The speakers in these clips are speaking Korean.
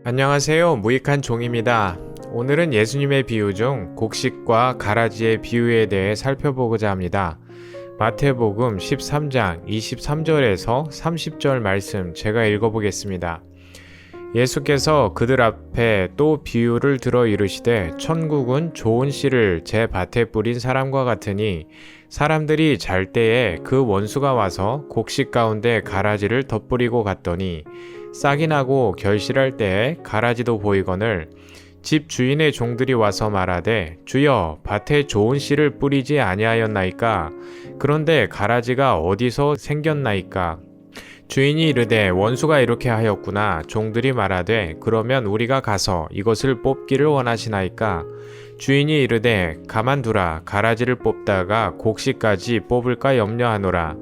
안녕하세요. 무익한 종입니다. 오늘은 예수님의 비유 중 곡식과 가라지의 비유에 대해 살펴보고자 합니다. 마태복음 13장 23절에서 30절 말씀 제가 읽어보겠습니다. 예수께서 그들 앞에 또 비유를 들어 이르시되 천국은 좋은 씨를 제 밭에 뿌린 사람과 같으니 사람들이 잘 때에 그 원수가 와서 곡식 가운데 가라지를 덧뿌리고 갔더니 싹이 나고 결실할 때에 가라지도 보이거늘 집 주인의 종들이 와서 말하되 주여 밭에 좋은 씨를 뿌리지 아니하였나이까 그런데 가라지가 어디서 생겼나이까 주인이 이르되 원수가 이렇게 하였구나. 종들이 말하되 그러면 우리가 가서 이것을 뽑기를 원하시나이까 주인이 이르되 가만두라. 가라지를 뽑다가 곡식까지 뽑을까 염려하노라.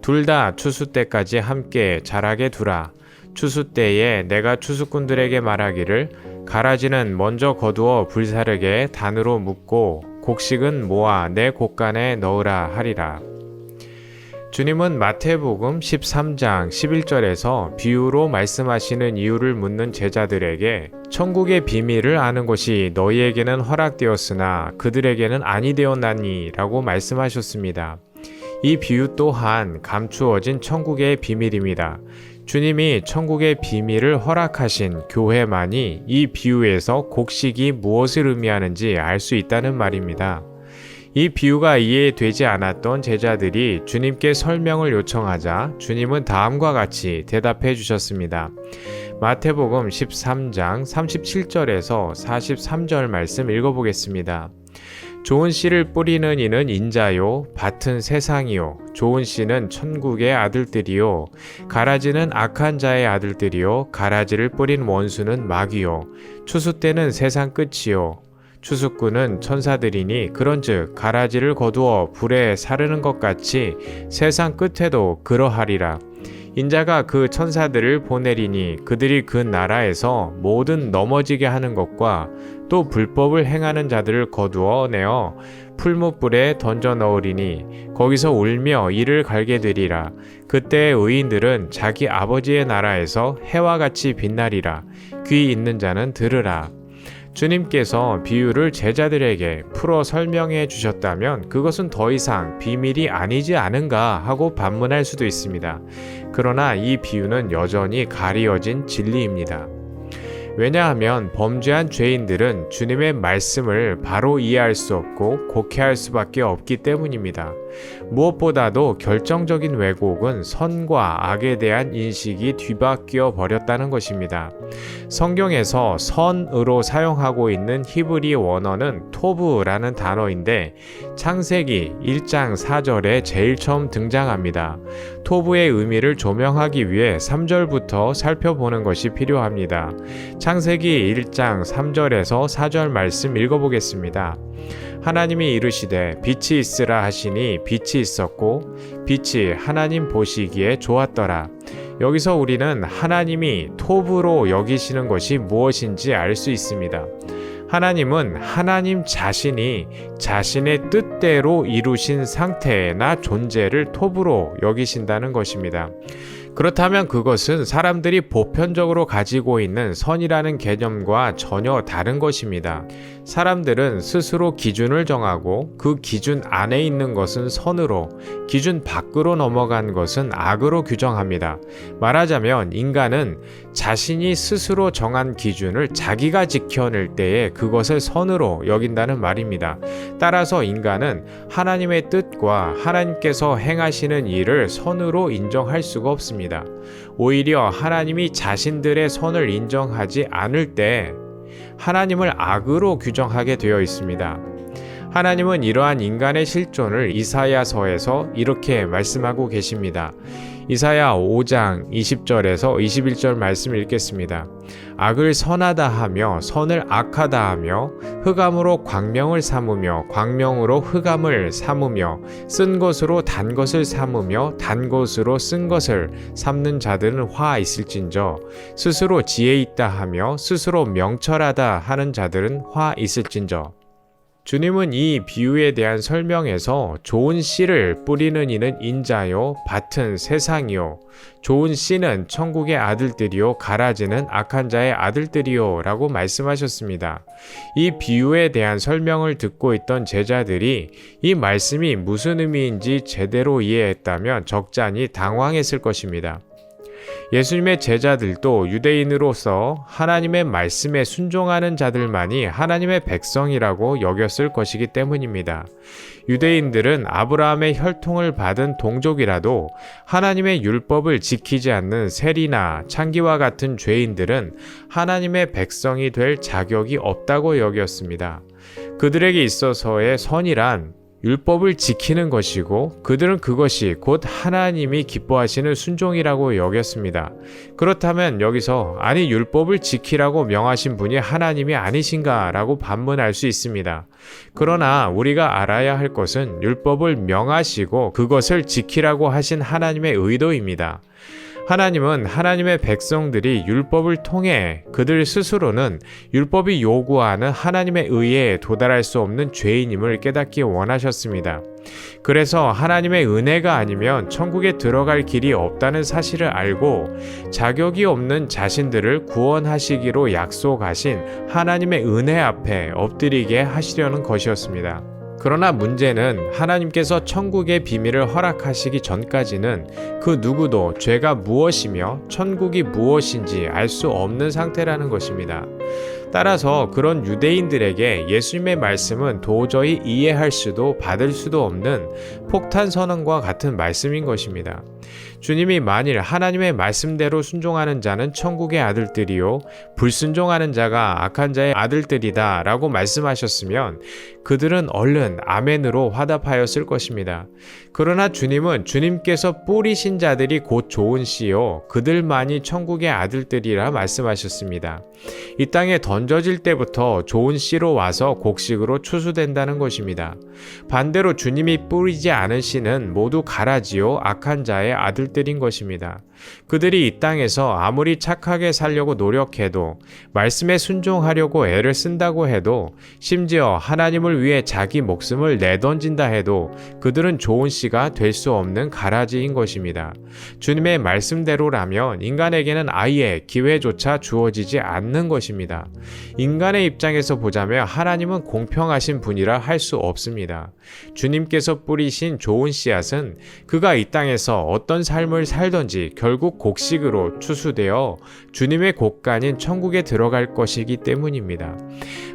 둘 다 추수 때까지 함께 자라게 두라. 추수 때에 내가 추수꾼들에게 말하기를 가라지는 먼저 거두어 불사르게 단으로 묶고 곡식은 모아 내 곡간에 넣으라 하리라. 주님은 마태복음 13장 11절에서 비유로 말씀하시는 이유를 묻는 제자들에게 천국의 비밀을 아는 것이 너희에게는 허락되었으나 그들에게는 아니 되었나니 라고 말씀하셨습니다. 이 비유 또한 감추어진 천국의 비밀입니다. 주님이 천국의 비밀을 허락하신 교회만이 이 비유에서 곡식이 무엇을 의미하는지 알 수 있다는 말입니다. 이 비유가 이해되지 않았던 제자들이 주님께 설명을 요청하자 주님은 다음과 같이 대답해 주셨습니다. 마태복음 13장 37절에서 43절 말씀 읽어보겠습니다. 좋은 씨를 뿌리는 이는 인자요, 밭은 세상이요, 좋은 씨는 천국의 아들들이요, 가라지는 악한 자의 아들들이요, 가라지를 뿌린 원수는 마귀요, 추수 때는 세상 끝이요, 추수꾼은 천사들이니 그런즉 가라지를 거두어 불에 사르는 것 같이 세상 끝에도 그러하리라. 인자가 그 천사들을 보내리니 그들이 그 나라에서 모든 넘어지게 하는 것과 또 불법을 행하는 자들을 거두어 내어 풀무불에 던져 넣으리니 거기서 울며 이를 갈게 되리라. 그때 의인들은 자기 아버지의 나라에서 해와 같이 빛나리라. 귀 있는 자는 들으라. 주님께서 비유를 제자들에게 풀어 설명해 주셨다면 그것은 더 이상 비밀이 아니지 않은가 하고 반문할 수도 있습니다. 그러나 이 비유는 여전히 가리어진 진리입니다. 왜냐하면 범죄한 죄인들은 주님의 말씀을 바로 이해할 수 없고 곡해할 수밖에 없기 때문입니다. 무엇보다도 결정적인 왜곡은 선과 악에 대한 인식이 뒤바뀌어 버렸다는 것입니다. 성경에서 선으로 사용하고 있는 히브리 원어는 토브라는 단어인데 창세기 1장 4절에 제일 처음 등장합니다. 토브의 의미를 조명하기 위해 3절부터 살펴보는 것이 필요합니다. 창세기 1장 3절에서 4절 말씀 읽어보겠습니다. 하나님이 이르시되 빛이 있으라 하시니 빛이 있었고 빛이 하나님 보시기에 좋았더라. 여기서 우리는 하나님이 토브로 여기시는 것이 무엇인지 알 수 있습니다. 하나님은 하나님 자신이 자신의 뜻대로 이루신 상태나 존재를 토브로 여기신다는 것입니다. 그렇다면 그것은 사람들이 보편적으로 가지고 있는 선이라는 개념과 전혀 다른 것입니다. 사람들은 스스로 기준을 정하고 그 기준 안에 있는 것은 선으로, 기준 밖으로 넘어간 것은 악으로 규정합니다. 말하자면 인간은 자신이 스스로 정한 기준을 자기가 지켜낼 때에 그것을 선으로 여긴다는 말입니다. 따라서 인간은 하나님의 뜻과 하나님께서 행하시는 일을 선으로 인정할 수가 없습니다. 오히려 하나님이 자신들의 선을 인정하지 않을 때 하나님을 악으로 규정하게 되어 있습니다. 하나님은 이러한 인간의 실존을 이사야서에서 이렇게 말씀하고 계십니다. 이사야 5장 20절에서 21절 말씀 읽겠습니다. 악을 선하다 하며 선을 악하다 하며 흑암으로 광명을 삼으며 광명으로 흑암을 삼으며 쓴 것으로 단 것을 삼으며 단 것으로 쓴 것을 삼는 자들은 화 있을진저 스스로 지혜 있다 하며 스스로 명철하다 하는 자들은 화 있을진저. 주님은 이 비유에 대한 설명에서 좋은 씨를 뿌리는 이는 인자요, 밭은 세상이요, 좋은 씨는 천국의 아들들이요, 가라지는 악한 자의 아들들이요 라고 말씀하셨습니다. 이 비유에 대한 설명을 듣고 있던 제자들이 이 말씀이 무슨 의미인지 제대로 이해했다면 적잖이 당황했을 것입니다. 예수님의 제자들도 유대인으로서 하나님의 말씀에 순종하는 자들만이 하나님의 백성이라고 여겼을 것이기 때문입니다. 유대인들은 아브라함의 혈통을 받은 동족이라도 하나님의 율법을 지키지 않는 세리나 창기와 같은 죄인들은 하나님의 백성이 될 자격이 없다고 여겼습니다. 그들에게 있어서의 선이란 율법을 지키는 것이고 그들은 그것이 곧 하나님이 기뻐하시는 순종이라고 여겼습니다. 그렇다면 여기서 아니 율법을 지키라고 명하신 분이 하나님이 아니신가 라고 반문할 수 있습니다. 그러나 우리가 알아야 할 것은 율법을 명하시고 그것을 지키라고 하신 하나님의 의도입니다. 하나님은 하나님의 백성들이 율법을 통해 그들 스스로는 율법이 요구하는 하나님의 의에 도달할 수 없는 죄인임을 깨닫기 원하셨습니다. 그래서 하나님의 은혜가 아니면 천국에 들어갈 길이 없다는 사실을 알고 자격이 없는 자신들을 구원하시기로 약속하신 하나님의 은혜 앞에 엎드리게 하시려는 것이었습니다. 그러나 문제는 하나님께서 천국의 비밀을 허락하시기 전까지는 그 누구도 죄가 무엇이며 천국이 무엇인지 알 수 없는 상태라는 것입니다. 따라서 그런 유대인들에게 예수님의 말씀은 도저히 이해할 수도 받을 수도 없는 폭탄 선언과 같은 말씀인 것입니다. 주님이 만일 하나님의 말씀대로 순종하는 자는 천국의 아들들이요 불순종하는 자가 악한 자의 아들들이다 라고 말씀하셨으면 그들은 얼른 아멘으로 화답하였을 것입니다. 그러나 주님은 주님께서 뿌리신 자들이 곧 좋은 씨요 그들만이 천국의 아들들이라 말씀하셨습니다. 이 땅에 던져질 때부터 좋은 씨로 와서 곡식으로 추수된다는 것입니다. 반대로 주님이 뿌리지 않은 씨는 모두 가라지요 악한 자의 아들들인 것입니다. 그들이 이 땅에서 아무리 착하게 살려고 노력해도 말씀에 순종하려고 애를 쓴다고 해도 심지어 하나님을 위해 자기 목숨을 내던진다 해도 그들은 좋은 씨가 될 수 없는 가라지인 것입니다. 주님의 말씀대로라면 인간에게는 아예 기회조차 주어지지 않는 것입니다. 인간의 입장에서 보자면 하나님은 공평하신 분이라 할 수 없습니다. 주님께서 뿌리신 좋은 씨앗은 그가 이 땅에서 어떤 삶을 살던지 결국 곡식으로 추수되어 주님의 곳간인 천국에 들어갈 것이기 때문입니다.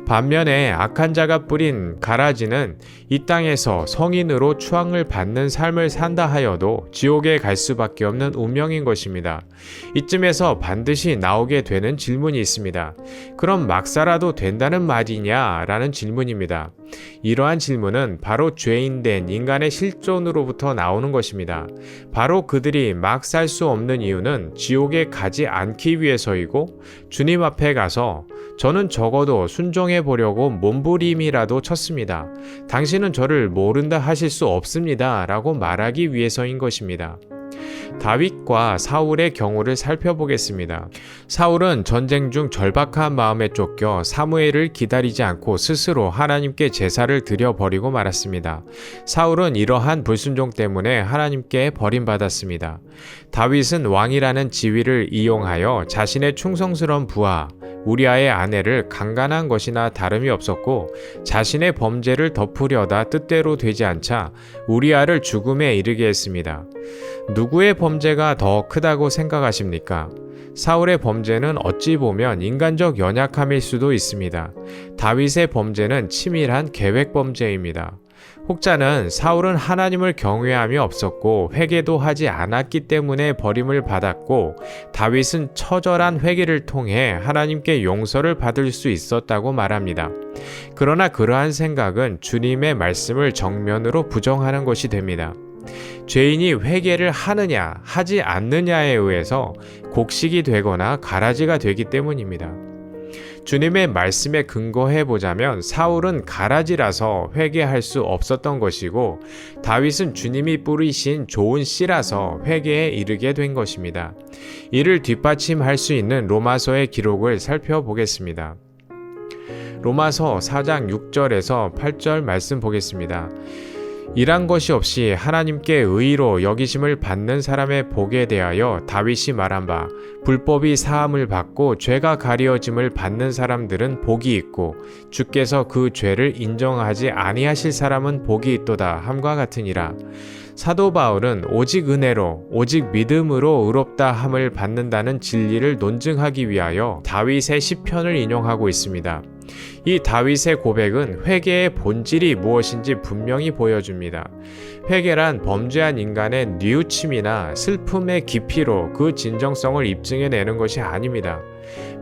반면에 악한 자가 뿌린 가라지는 이 땅에서 성인으로 추앙을 받는 삶을 산다 하여도 지옥에 갈 수밖에 없는 운명인 것입니다. 이쯤에서 반드시 나오게 되는 질문이 있습니다. 그럼 막 살아도 된다는 말이냐? 라는 질문입니다. 이러한 질문은 바로 죄인된 인간의 실존으로부터 나오는 것입니다. 바로 그들이 막 살 수 없는 이유는 지옥에 가지 않기 위해서이고 주님 앞에 가서 저는 적어도 순종해 보려고 몸부림이라도 쳤습니다. 당신은 저를 모른다 하실 수 없습니다. 라고 말하기 위해서인 것입니다. 다윗과 사울의 경우를 살펴보겠습니다. 사울은 전쟁 중 절박한 마음에 쫓겨 사무엘을 기다리지 않고 스스로 하나님께 제사를 드려버리고 말았습니다. 사울은 이러한 불순종 때문에 하나님께 버림받았습니다. 다윗은 왕이라는 지위를 이용하여 자신의 충성스러운 부하 우리아의 아내를 강간한 것이나 다름이 없었고 자신의 범죄를 덮으려다 뜻대로 되지 않자 우리아를 죽음에 이르게 했습니다. 누구의 범죄가 더 크다고 생각하십니까? 사울의 범죄는 어찌 보면 인간적 연약함일 수도 있습니다. 다윗의 범죄는 치밀한 계획 범죄입니다. 혹자는 사울은 하나님을 경외함이 없었고 회개도 하지 않았기 때문에 버림을 받았고 다윗은 처절한 회개를 통해 하나님께 용서를 받을 수 있었다고 말합니다. 그러나 그러한 생각은 주님의 말씀을 정면으로 부정하는 것이 됩니다. 죄인이 회개를 하느냐 하지 않느냐에 의해서 곡식이 되거나 가라지가 되기 때문입니다. 주님의 말씀에 근거해 보자면 사울은 가라지라서 회개할 수 없었던 것이고 다윗은 주님이 뿌리신 좋은 씨라서 회개에 이르게 된 것입니다. 이를 뒷받침할 수 있는 로마서의 기록을 살펴보겠습니다. 로마서 4장 6절에서 8절 말씀 보겠습니다. 일한 것이 없이 하나님께 의로 여기심을 받는 사람의 복에 대하여 다윗이 말한 바 불법이 사함을 받고 죄가 가리어짐을 받는 사람들은 복이 있고 주께서 그 죄를 인정하지 아니하실 사람은 복이 있도다 함과 같으니라. 사도 바울은 오직 은혜로 오직 믿음으로 의롭다 함을 받는다는 진리를 논증하기 위하여 다윗의 시편을 인용하고 있습니다. 이 다윗의 고백은 회개의 본질이 무엇인지 분명히 보여줍니다. 회개란 범죄한 인간의 뉘우침이나 슬픔의 깊이로 그 진정성을 입증해내는 것이 아닙니다.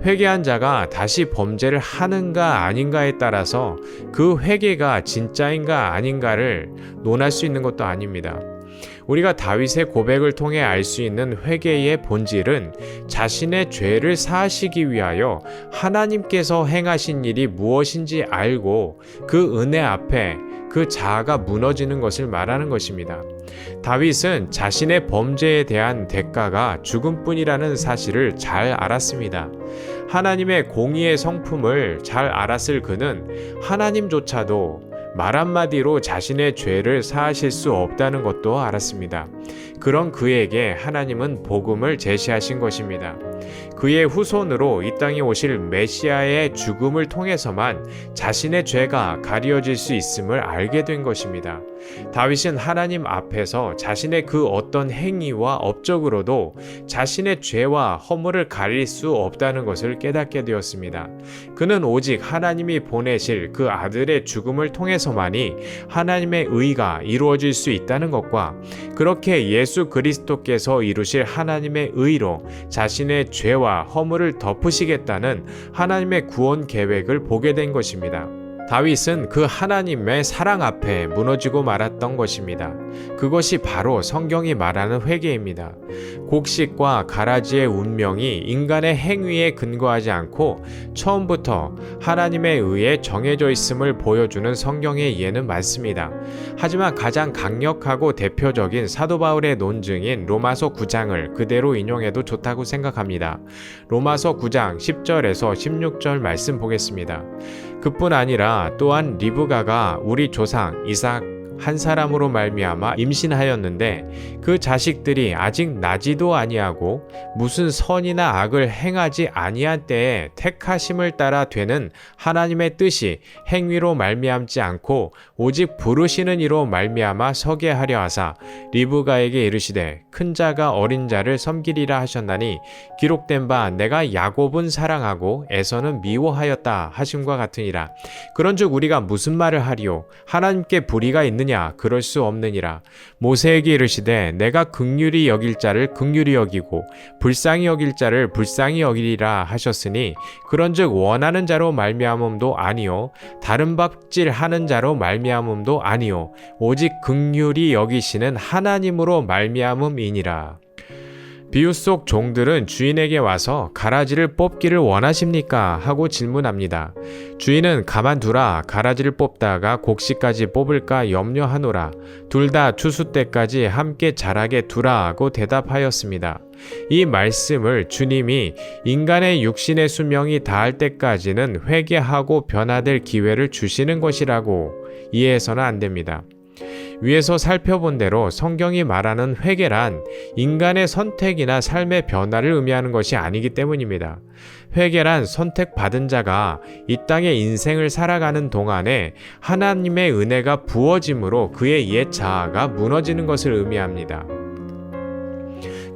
회개한 자가 다시 범죄를 하는가 아닌가에 따라서 그 회개가 진짜인가 아닌가를 논할 수 있는 것도 아닙니다. 우리가 다윗의 고백을 통해 알 수 있는 회개의 본질은 자신의 죄를 사하시기 위하여 하나님께서 행하신 일이 무엇인지 알고 그 은혜 앞에 그 자아가 무너지는 것을 말하는 것입니다. 다윗은 자신의 범죄에 대한 대가가 죽음뿐이라는 사실을 잘 알았습니다. 하나님의 공의의 성품을 잘 알았을 그는 하나님조차도 말 한마디로 자신의 죄를 사하실 수 없다는 것도 알았습니다. 그런 그에게 하나님은 복음을 제시하신 것입니다. 그의 후손으로 이 땅에 오실 메시아의 죽음을 통해서만 자신의 죄가 가려질 수 있음을 알게 된 것입니다. 다윗은 하나님 앞에서 자신의 그 어떤 행위와 업적으로도 자신의 죄와 허물을 가릴 수 없다는 것을 깨닫게 되었습니다. 그는 오직 하나님이 보내실 그 아들의 죽음을 통해서만이 하나님의 의가 이루어질 수 있다는 것과 그렇게 예수 그리스도께서 이루실 하나님의 의로 자신의 죄와 허물을 덮으시겠다는 하나님의 구원 계획을 보게 된 것입니다. 다윗은 그 하나님의 사랑 앞에 무너지고 말았던 것입니다. 그것이 바로 성경이 말하는 회개입니다. 곡식과 가라지의 운명이 인간의 행위에 근거하지 않고 처음부터 하나님의 의에 정해져 있음을 보여주는 성경의 예는 많습니다. 하지만 가장 강력하고 대표적인 사도 바울의 논증인 로마서 9장을 그대로 인용해도 좋다고 생각합니다. 로마서 9장 10절에서 16절 말씀 보겠습니다. 그뿐 아니라 또한 리브가가 우리 조상 이삭 한 사람으로 말미암아 임신하였는데 그 자식들이 아직 나지도 아니하고 무슨 선이나 악을 행하지 아니한 때에 택하심을 따라 되는 하나님의 뜻이 행위로 말미암지 않고 오직 부르시는 이로 말미암아 서게 하려 하사 리브가에게 이르시되 큰 자가 어린 자를 섬기리라 하셨나니 기록된 바 내가 야곱은 사랑하고 에서는 미워하였다 하심과 같으니라. 그런즉 우리가 무슨 말을 하리요? 하나님께 불의가 있느냐? 그럴 수 없느니라. 모세에게 이르시되 내가 긍휼히 여길 자를 긍휼히 여기고 불쌍히 여길 자를 불쌍히 여기리라 하셨으니 그런즉 원하는 자로 말미암음도 아니요 다른 밥질하는 자로 말미암음도 아니요 오직 긍휼히 여기시는 하나님으로 말미암음이니라. 비유 속 종들은 주인에게 와서 가라지를 뽑기를 원하십니까? 하고 질문합니다. 주인은 가만두라 가라지를 뽑다가 곡식까지 뽑을까 염려하노라. 둘 다 추수 때까지 함께 자라게 두라 하고 대답하였습니다. 이 말씀을 주님이 인간의 육신의 수명이 다할 때까지는 회개하고 변화될 기회를 주시는 것이라고 이해해서는 안 됩니다. 위에서 살펴본 대로 성경이 말하는 회개란 인간의 선택이나 삶의 변화를 의미하는 것이 아니기 때문입니다. 회개란 선택받은 자가 이 땅의 인생을 살아가는 동안에 하나님의 은혜가 부어짐으로 그의 옛 자아가 무너지는 것을 의미합니다.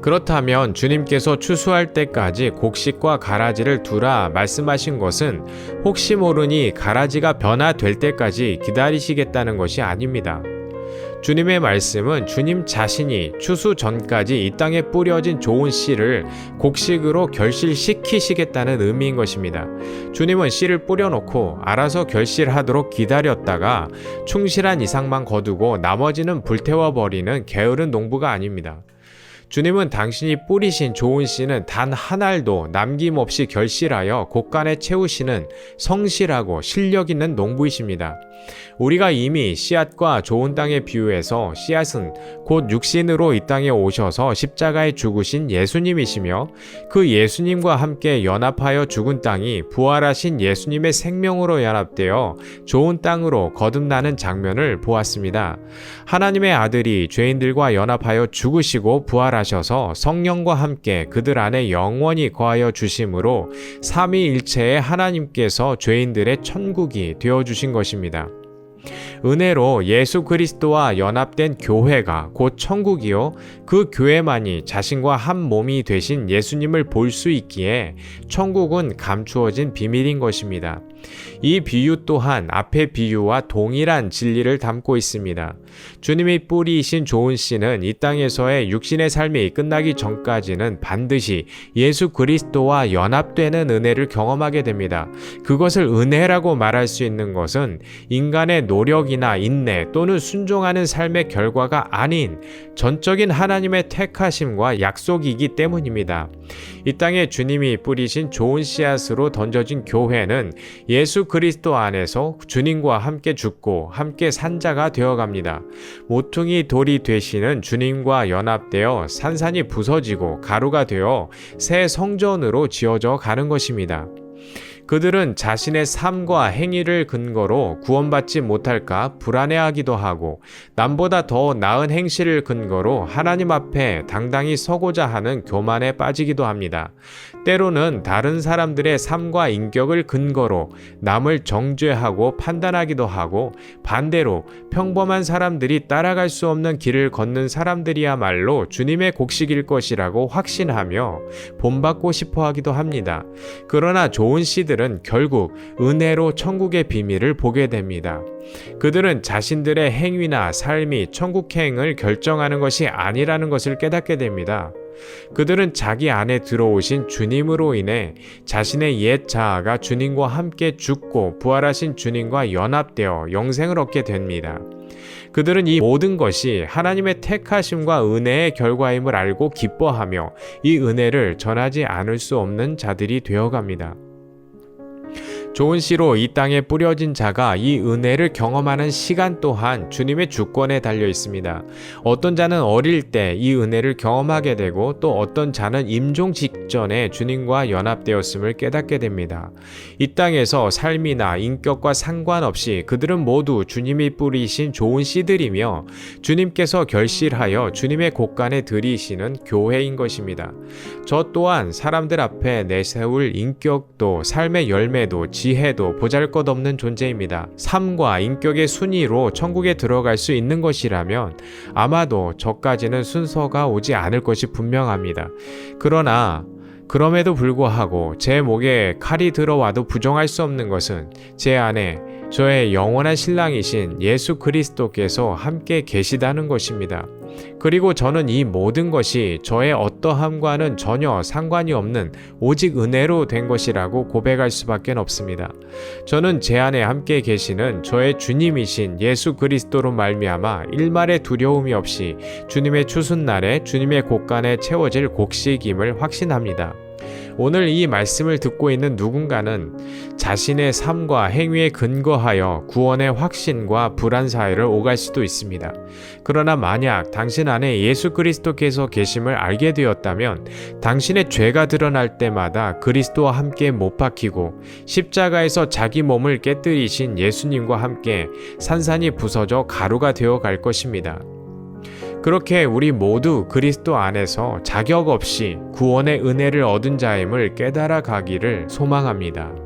그렇다면 주님께서 추수할 때까지 곡식과 가라지를 두라 말씀하신 것은 혹시 모르니 가라지가 변화될 때까지 기다리시겠다는 것이 아닙니다. 주님의 말씀은 주님 자신이 추수 전까지 이 땅에 뿌려진 좋은 씨를 곡식으로 결실시키시겠다는 의미인 것입니다. 주님은 씨를 뿌려놓고 알아서 결실하도록 기다렸다가 충실한 이상만 거두고 나머지는 불태워버리는 게으른 농부가 아닙니다. 주님은 당신이 뿌리신 좋은 씨는 단 한 알도 남김없이 결실하여 곳간에 채우시는 성실하고 실력 있는 농부이십니다. 우리가 이미 씨앗과 좋은 땅의 비유에서 씨앗은 곧 육신으로 이 땅에 오셔서 십자가에 죽으신 예수님이시며 그 예수님과 함께 연합하여 죽은 땅이 부활하신 예수님의 생명으로 연합되어 좋은 땅으로 거듭나는 장면을 보았습니다. 하나님의 아들이 죄인들과 연합하여 죽으시고 부활하셔서 성령과 함께 그들 안에 영원히 거하여 주심으로 삼위일체의 하나님께서 죄인들의 천국이 되어주신 것입니다. 은혜로 예수 그리스도와 연합된 교회가 곧 천국이요 그 교회만이 자신과 한 몸이 되신 예수님을 볼 수 있기에 천국은 감추어진 비밀인 것입니다. 이 비유 또한 앞의 비유와 동일한 진리를 담고 있습니다. 주님이 뿌리이신 좋은 씨는 이 땅에서의 육신의 삶이 끝나기 전까지는 반드시 예수 그리스도와 연합되는 은혜를 경험하게 됩니다. 그것을 은혜라고 말할 수 있는 것은 인간의 노력이나 인내 또는 순종하는 삶의 결과가 아닌 전적인 하나님의 택하심과 약속이기 때문입니다. 이 땅에 주님이 뿌리신 좋은 씨앗으로 던져진 교회는 예수 그리스도 안에서 주님과 함께 죽고 함께 산 자가 되어갑니다. 모퉁이 돌이 되시는 주님과 연합되어 산산이 부서지고 가루가 되어 새 성전으로 지어져 가는 것입니다. 그들은 자신의 삶과 행위를 근거로 구원받지 못할까 불안해하기도 하고 남보다 더 나은 행실을 근거로 하나님 앞에 당당히 서고자 하는 교만에 빠지기도 합니다. 때로는 다른 사람들의 삶과 인격을 근거로 남을 정죄하고 판단하기도 하고 반대로 평범한 사람들이 따라갈 수 없는 길을 걷는 사람들이야말로 주님의 곡식일 것이라고 확신하며 본받고 싶어 하기도 합니다. 그러나 좋은 씨들은 결국 은혜로 천국의 비밀을 보게 됩니다. 그들은 자신들의 행위나 삶이 천국행을 결정하는 것이 아니라는 것을 깨닫게 됩니다. 그들은 자기 안에 들어오신 주님으로 인해 자신의 옛 자아가 주님과 함께 죽고 부활하신 주님과 연합되어 영생을 얻게 됩니다. 그들은 이 모든 것이 하나님의 택하심과 은혜의 결과임을 알고 기뻐하며 이 은혜를 전하지 않을 수 없는 자들이 되어갑니다. 좋은 씨로 이 땅에 뿌려진 자가 이 은혜를 경험하는 시간 또한 주님의 주권에 달려 있습니다. 어떤 자는 어릴 때 이 은혜를 경험하게 되고 또 어떤 자는 임종 직전에 주님과 연합되었음을 깨닫게 됩니다. 이 땅에서 삶이나 인격과 상관없이 그들은 모두 주님이 뿌리신 좋은 씨들이며 주님께서 결실하여 주님의 곳간에 들이시는 교회인 것입니다. 저 또한 사람들 앞에 내세울 인격도 삶의 열매도 지혜도 보잘것없는 존재입니다. 삶과 인격의 순위로 천국에 들어갈 수 있는 것이라면 아마도 저까지는 순서가 오지 않을 것이 분명합니다. 그럼에도 불구하고 제 목에 칼이 들어와도 부정할 수 없는 것은 제 안에 저의 영원한 신랑이신 예수 그리스도께서 함께 계시다는 것입니다. 그리고 저는 이 모든 것이 저의 어떠함과는 전혀 상관이 없는 오직 은혜로 된 것이라고 고백할 수밖에 없습니다. 저는 제 안에 함께 계시는 저의 주님이신 예수 그리스도로 말미암아 일말의 두려움이 없이 주님의 추순날에 주님의 곳간에 채워질 곡식임을 확신합니다. 오늘 이 말씀을 듣고 있는 누군가는 자신의 삶과 행위에 근거하여 구원의 확신과 불안 사이를 오갈 수도 있습니다. 그러나 만약 당신 안에 예수 그리스도께서 계심을 알게 되었다면 당신의 죄가 드러날 때마다 그리스도와 함께 못 박히고 십자가에서 자기 몸을 깨뜨리신 예수님과 함께 산산이 부서져 가루가 되어 갈 것입니다. 그렇게 우리 모두 그리스도 안에서 자격 없이 구원의 은혜를 얻은 자임을 깨달아 가기를 소망합니다.